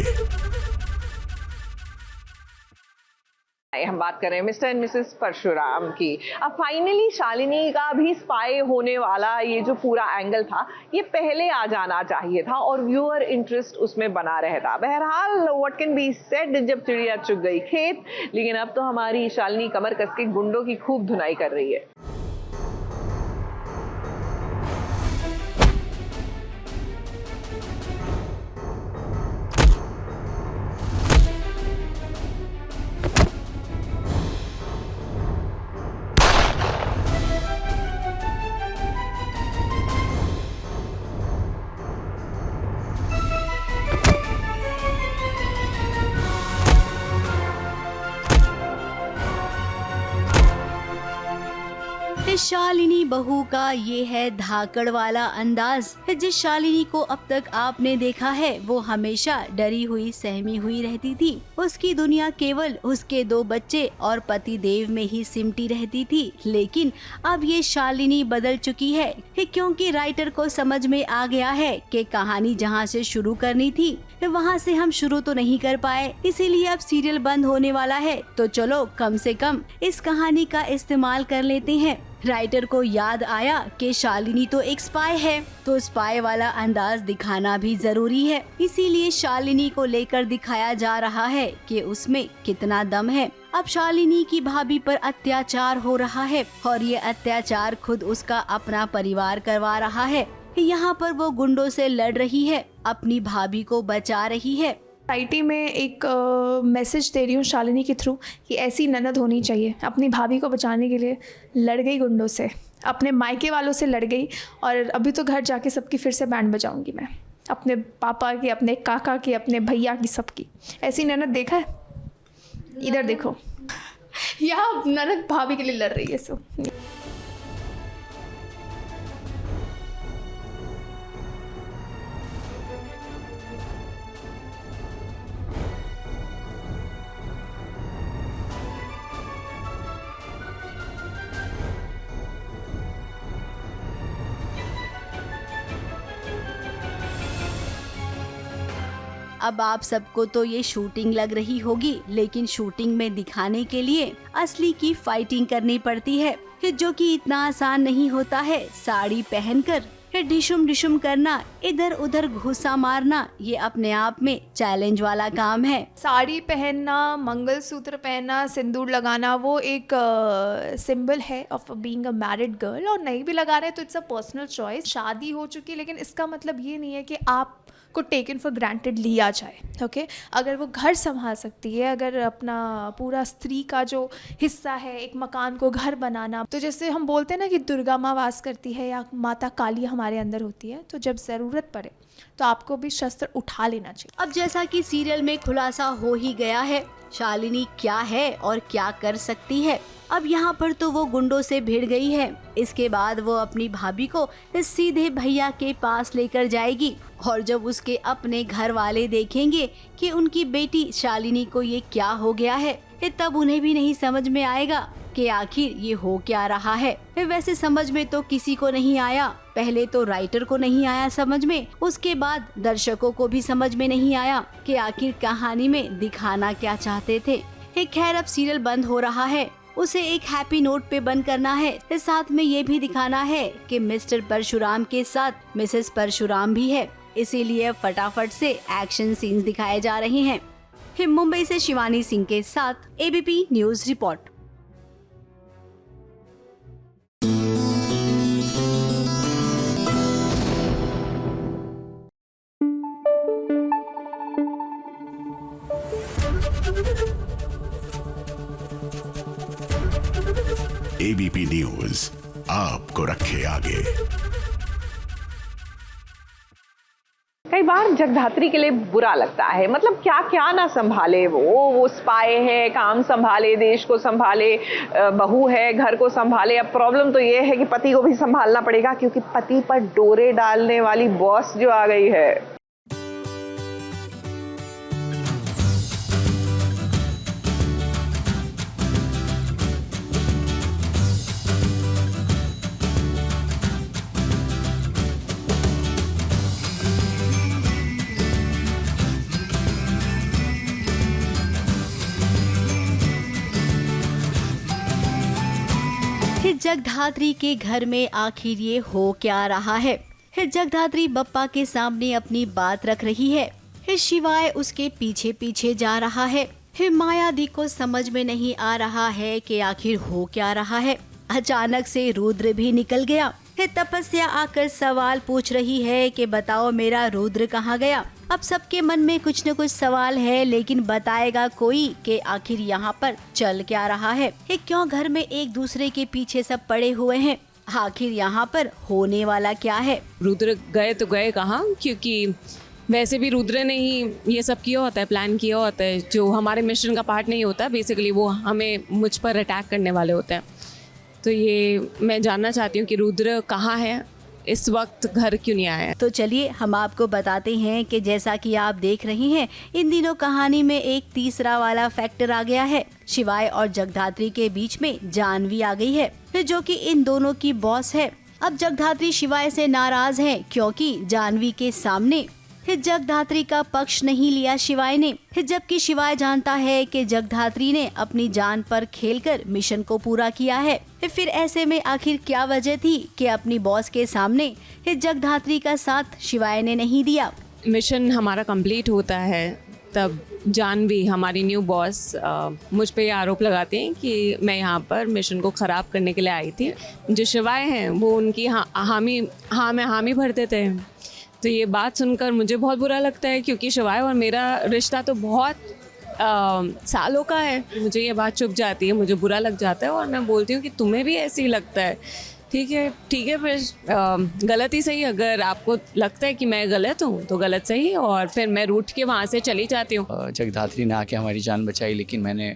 हम बात कर रहे हैं मिस्टर एंड मिसेस परशुराम की। अब फाइनली शालिनी का भी स्पाई होने वाला ये जो पूरा एंगल था, ये पहले आ जाना चाहिए था और व्यूअर इंटरेस्ट उसमें बना रहता। बहरहाल व्हाट कैन बी सेड, जब चिड़िया चुग गई खेत। लेकिन अब तो हमारी शालिनी कमर कस के गुंडों की खूब धुनाई कर रही है। शालिनी बहू का ये है धाकड़ वाला अंदाज। जिस शालिनी को अब तक आपने देखा है वो हमेशा डरी हुई सहमी हुई रहती थी। उसकी दुनिया केवल उसके 2 बच्चे और पति देव में ही सिमटी रहती थी। लेकिन अब ये शालिनी बदल चुकी है क्योंकि राइटर को समझ में आ गया है कि कहानी जहाँ से शुरू करनी थी वहाँ से हम शुरू तो नहीं कर पाए, इसीलिए अब सीरियल बंद होने वाला है। तो चलो कम से कम इस कहानी का इस्तेमाल कर लेते हैं। राइटर को याद आया कि शालिनी तो एक स्पाई है, तो स्पाई वाला अंदाज दिखाना भी जरूरी है। इसीलिए शालिनी को लेकर दिखाया जा रहा है कि उसमें कितना दम है। अब शालिनी की भाभी पर अत्याचार हो रहा है और ये अत्याचार खुद उसका अपना परिवार करवा रहा है। यहाँ पर वो गुंडों से लड़ रही है, अपनी भाभी को बचा रही है। सोसाइटी में एक मैसेज दे रही हूँ शालिनी के थ्रू कि ऐसी ननद होनी चाहिए। अपनी भाभी को बचाने के लिए लड़ गई गुंडों से, अपने मायके वालों से लड़ गई, और अभी तो घर जाके सबकी फिर से बैंड बजाऊंगी मैं, अपने पापा की, अपने काका की, अपने भैया की, सबकी। ऐसी ननद देखा है? इधर देखो, यहाँ ननद भाभी के लिए लड़ रही है। सो अब आप सबको तो ये शूटिंग लग रही होगी, लेकिन शूटिंग में दिखाने के लिए असली की फाइटिंग करनी पड़ती है। जो कि इतना आसान नहीं होता है। साड़ी पहनकर डिशुम डिशुम करना, इधर उधर घुसा मारना, ये अपने आप में चैलेंज वाला काम है। साड़ी पहनना, मंगलसूत्र पहनना, सिंदूर लगाना वो एक सिंबल है of being a married girl, और नहीं भी लगा रहे तो इट्स अ पर्सनल चॉइस। शादी हो चुकी है लेकिन इसका मतलब ये नहीं है कि आप को टेकन फॉर ग्रांटेड लिया जाए। ओके, अगर वो घर संभाल सकती है, अगर अपना पूरा स्त्री का जो हिस्सा है एक मकान को घर बनाना, तो जैसे हम बोलते हैं ना कि दुर्गा माँ वास करती है या माता काली हमारे अंदर होती है, तो जब ज़रूरत पड़े तो आपको भी शस्त्र उठा लेना चाहिए। अब जैसा कि सीरियल में खुलासा हो ही गया है, शालिनी क्या है और क्या कर सकती है। अब यहाँ पर तो वो गुंडों से भिड़ गई है। इसके बाद वो अपनी भाभी को सीधे भैया के पास लेकर जाएगी, और जब उसके अपने घर वाले देखेंगे कि उनकी बेटी शालिनी को ये क्या हो गया है, तब उन्हें भी नहीं समझ में आएगा कि आखिर ये हो क्या रहा है। वैसे समझ में तो किसी को नहीं आया, पहले तो राइटर को नहीं आया समझ में, उसके बाद दर्शकों को भी समझ में नहीं आया कि आखिर कहानी में दिखाना क्या चाहते थे। खैर, अब सीरियल बंद हो रहा है, उसे एक हैप्पी नोट पे बंद करना है। इस साथ में ये भी दिखाना है कि मिस्टर परशुराम के साथ मिसेस परशुराम भी है, इसीलिए फटाफट से एक्शन सीन्स दिखाए जा रहे हैं। मुंबई से शिवानी सिंह के साथ ABP news report. ABP news आपको रखे आगे। कई बार जगधात्री के लिए बुरा लगता है, मतलब क्या क्या ना संभाले वो स्पाई है, काम संभाले, देश को संभाले, बहू है, घर को संभाले। अब प्रॉब्लम तो ये है कि पति को भी संभालना पड़ेगा, क्योंकि पति पर डोरे डालने वाली बॉस जो आ गई है। जगधात्री के घर में आखिर ये हो क्या रहा है। जगधात्री बप्पा के सामने अपनी बात रख रही है, शिवाय उसके पीछे पीछे जा रहा है। मायादी को समझ में नहीं आ रहा है कि आखिर हो क्या रहा है। अचानक से रुद्र भी निकल गया। तपस्या आकर सवाल पूछ रही है कि बताओ मेरा रुद्र कहाँ गया। अब सबके मन में कुछ न कुछ सवाल है, लेकिन बताएगा कोई कि आखिर यहाँ पर चल क्या रहा है। क्यों घर में एक दूसरे के पीछे सब पड़े हुए हैं, आखिर यहाँ पर होने वाला क्या है। रुद्र गए तो गए कहाँ, क्योंकि वैसे भी रुद्र ने ही ये सब किया होता है, प्लान किया होता है। जो हमारे मिशन का पार्ट नहीं होता, बेसिकली वो हमें मुझ पर अटैक करने वाले होते हैं। तो ये मैं जानना चाहती हूँ कि रुद्र कहाँ है, इस वक्त घर क्यों नहीं आया। तो चलिए हम आपको बताते हैं कि जैसा कि आप देख रही हैं, इन दिनों कहानी में एक तीसरा वाला फैक्टर आ गया है। शिवाय और जगधात्री के बीच में जानवी आ गई है, जो कि इन दोनों की बॉस है। अब जगधात्री शिवाय से नाराज है, क्योंकि जानवी के सामने जगधात्री का पक्ष नहीं लिया शिवाय ने, जबकि शिवाय जानता है कि जगधात्री ने अपनी जान पर खेलकर मिशन को पूरा किया है। फिर ऐसे में आखिर क्या वजह थी कि अपनी बॉस के सामने जगधात्री का साथ शिवाय ने नहीं दिया। मिशन हमारा कंप्लीट होता है तब जानवी हमारी न्यू बॉस मुझ पे ये आरोप लगाते हैं कि मैं यहाँ पर मिशन को ख़राब करने के लिए आई थी। जो शिवाय हैं वो उनकी हामी भर देते हैं। तो ये बात सुनकर मुझे बहुत बुरा लगता है, क्योंकि शिवाय और मेरा रिश्ता तो बहुत सालों का है। मुझे ये बात चुभ जाती है, मुझे बुरा लग जाता है, और मैं बोलती हूँ कि तुम्हें भी ऐसे ही लगता है। ठीक है फिर गलत ही सही। अगर आपको लगता है कि मैं गलत हूँ तो गलत सही, और फिर मैं रूठ के वहाँ से चली जाती हूँ। जगधात्री ने आके हमारी जान बचाई, लेकिन मैंने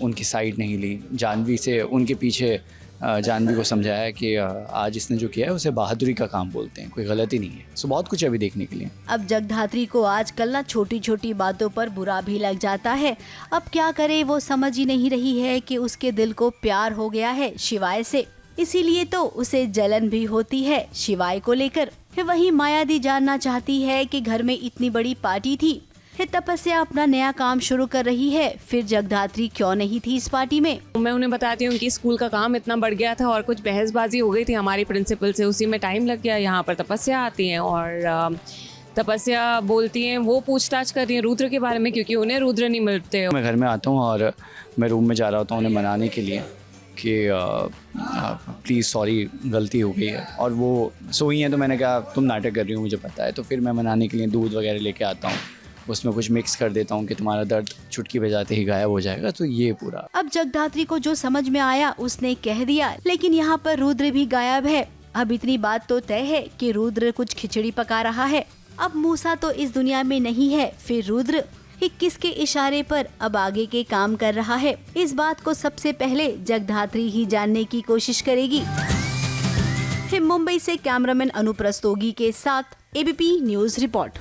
उनकी साइड नहीं ली। जानवी से उनके पीछे जानवी को समझाया कि आज इसने जो किया है उसे बहादुरी का काम बोलते हैं, कोई गलती नहीं है। सो बहुत कुछ है अभी देखने के लिए। अब जगधात्री को आजकल ना छोटी छोटी बातों पर बुरा भी लग जाता है। अब क्या करे, वो समझ ही नहीं रही है कि उसके दिल को प्यार हो गया है शिवाय से, इसीलिए तो उसे जलन भी होती है शिवाय को लेकर। वहीं मायादी जानना चाहती है कि घर में इतनी बड़ी पार्टी थी, तपस्या अपना नया काम शुरू कर रही है, फिर जगधात्री क्यों नहीं थी इस पार्टी में? मैं उन्हें बताती हूँ कि स्कूल का काम इतना बढ़ गया था और कुछ बहसबाजी हो गई थी हमारी प्रिंसिपल से, उसी में टाइम लग गया। यहाँ पर तपस्या आती हैं और तपस्या बोलती हैं, वो पूछताछ कर रही हैं रुद्र के बारे में क्योंकि उन्हें रुद्र नहीं मिलते। मैं घर में आता हूँ और मैं रूम में जा रहा होता हूँ उन्हें मनाने के लिए कि प्लीज़ सॉरी गलती हो गई है, और वो सोई हैं। तो मैंने कहा तुम नाटक कर रही हो मुझे पता है। तो फिर मैं मनाने के लिए दूध वगैरह लेके आता हूँ, उसमें कुछ मिक्स कर देता हूँ कि तुम्हारा दर्द चुटकी बजाते ही गायब हो जाएगा। तो ये पूरा। अब जगधात्री को जो समझ में आया उसने कह दिया, लेकिन यहाँ पर रुद्र भी गायब है। अब इतनी बात तो तय है कि रुद्र कुछ खिचड़ी पका रहा है। अब मूसा तो इस दुनिया में नहीं है, फिर रुद्र कि किसके इशारे पर अब आगे के काम कर रहा है, इस बात को सबसे पहले जगधात्री ही जानने की कोशिश करेगी। मुंबई से कैमरामैन अनूप रस्तोगी के साथ ABP news report.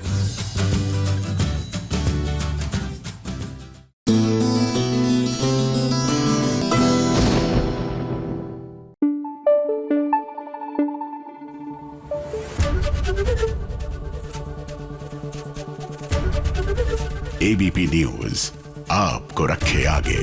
ABP news आपको रखे आगे।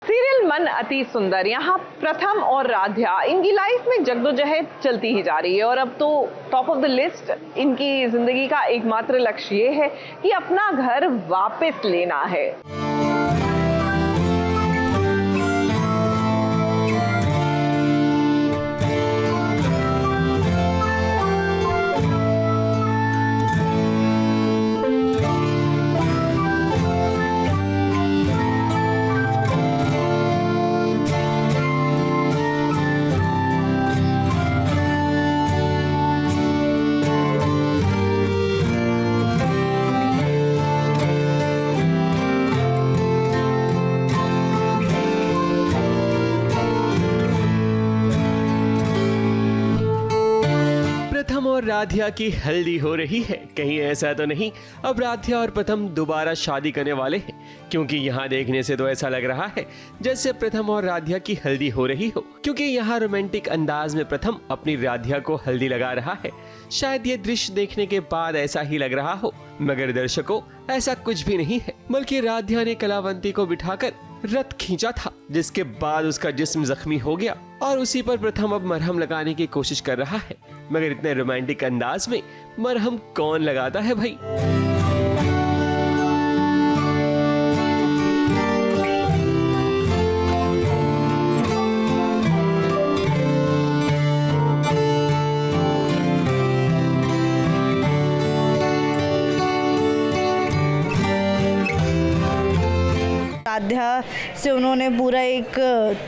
सीरियल मन अति सुंदर, यहाँ प्रथम और राध्या, इनकी लाइफ में जद्दोजहद चलती ही जा रही है और अब तो टॉप ऑफ द लिस्ट इनकी जिंदगी का एकमात्र लक्ष्य ये है कि अपना घर वापस लेना है। और राधिया की हल्दी हो रही है। कहीं ऐसा तो नहीं अब राधिया और प्रथम दोबारा शादी करने वाले हैं, क्योंकि यहाँ देखने से तो ऐसा लग रहा है जैसे प्रथम और राधिया की हल्दी हो रही हो, क्योंकि यहाँ रोमांटिक अंदाज में प्रथम अपनी राधिया को हल्दी लगा रहा है। शायद ये दृश्य देखने के बाद ऐसा ही लग रहा हो, मगर दर्शकों ऐसा कुछ भी नहीं है, बल्कि राधिया ने कलावंती को बिठाकर रथ खींचा था, जिसके बाद उसका जिस्म जख्मी हो गया और उसी पर प्रथम अब मरहम लगाने की कोशिश कर रहा है। मगर इतने रोमांटिक अंदाज में मरहम कौन लगाता है भाई। राधिया से उन्होंने पूरा एक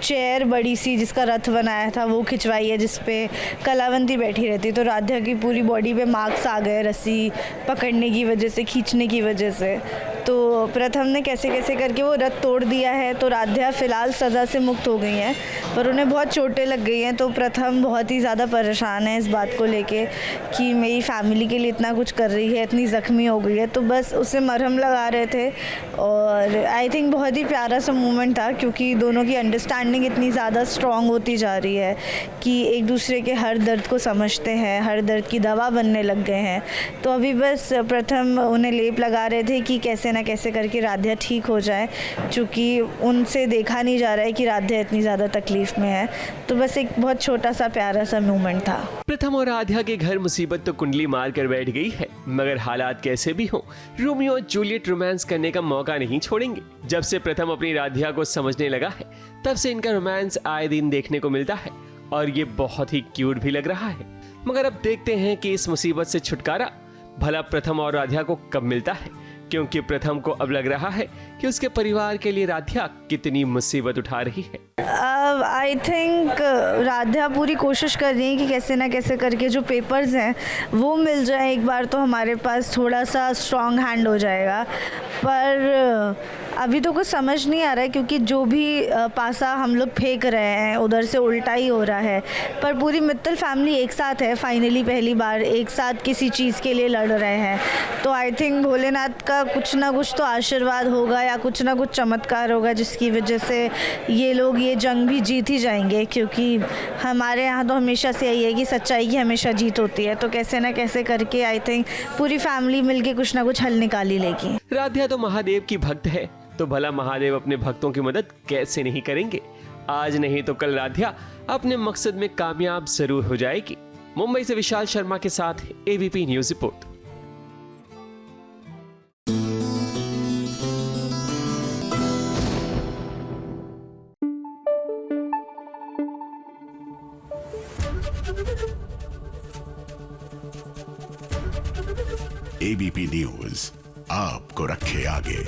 चेयर बड़ी सी जिसका रथ बनाया था वो खिंचवाई है, जिसपे कलावंती बैठी रहती। तो राधिया की पूरी बॉडी पे मार्क्स आ गए रस्सी पकड़ने की वजह से, खींचने की वजह से। तो प्रथम ने कैसे कैसे करके वो रथ तोड़ दिया है। तो राधिया फ़िलहाल सज़ा से मुक्त हो गई हैं, पर उन्हें बहुत चोटें लग गई हैं। तो प्रथम बहुत ही ज़्यादा परेशान है इस बात को लेके कि मेरी फैमिली के लिए इतना कुछ कर रही है, इतनी ज़ख्मी हो गई है। तो बस उसे मरहम लगा रहे थे और आई थिंक बहुत ही प्यारा सा मोमेंट था, क्योंकि दोनों की अंडरस्टैंडिंग इतनी ज़्यादा स्ट्रॉन्ग होती जा रही है कि एक दूसरे के हर दर्द को समझते हैं, हर दर्द की दवा बनने लग गए हैं। तो अभी बस प्रथम उन्हें लेप लगा रहे थे कि कैसे ना कैसे करके राधिया ठीक हो जाए, क्योंकि उनसे देखा नहीं जा रहा है कि राधिया इतनी ज़्यादा तकलीफ में है। तो बस एक बहुत छोटा सा प्यारा सा मोमेंट था। प्रथम और राधिया के घर मुसीबत तो कुंडली मार कर बैठ गई है, मगर हालात कैसे भी हों, रोमियो और जूलियट रोमांस करने का मौका नहीं छोड़ेंगे। जब से प्रथम अपनी राधिया को समझने लगा है, तब से इनका रोमांस आए दिन देखने को मिलता है और ये बहुत ही क्यूट भी लग रहा है। मगर अब देखते हैं कि इस मुसीबत से छुटकारा भला प्रथम और राधिया को कब मिलता है, क्योंकि प्रथम को अब लग रहा है कि उसके परिवार के लिए राधिया कितनी मुसीबत उठा रही है। आई थिंक राधिया पूरी कोशिश कर रही है कि कैसे ना कैसे करके जो पेपर्स हैं वो मिल जाए एक बार, तो हमारे पास थोड़ा सा स्ट्रॉन्ग हैंड हो जाएगा। पर अभी तो कुछ समझ नहीं आ रहा है, क्योंकि जो भी पासा हम लोग फेंक रहे हैं उधर से उल्टा ही हो रहा है। पर पूरी मित्तल फैमिली एक साथ है, फाइनली पहली बार एक साथ किसी चीज़ के लिए लड़ रहे हैं। तो आई थिंक भोलेनाथ का कुछ ना कुछ तो आशीर्वाद होगा या कुछ ना कुछ चमत्कार होगा, जिसकी वजह से ये लोग ये ये जंग भी जीत ही जाएंगे, क्योंकि हमारे यहाँ तो हमेशा से यही है कि सच्चाई की हमेशा जीत होती है। तो कैसे ना कैसे करके आई थिंक पूरी फैमिली मिलके कुछ ना कुछ हल निकाल ही लेगी। राध्या तो महादेव की भक्त है, तो भला महादेव अपने भक्तों की मदद कैसे नहीं करेंगे। आज नहीं तो कल राध्या अपने मकसद में कामयाब जरूर हो जाएगी। मुंबई से विशाल शर्मा के साथ ABP news report. ABP news आपको रखे आगे।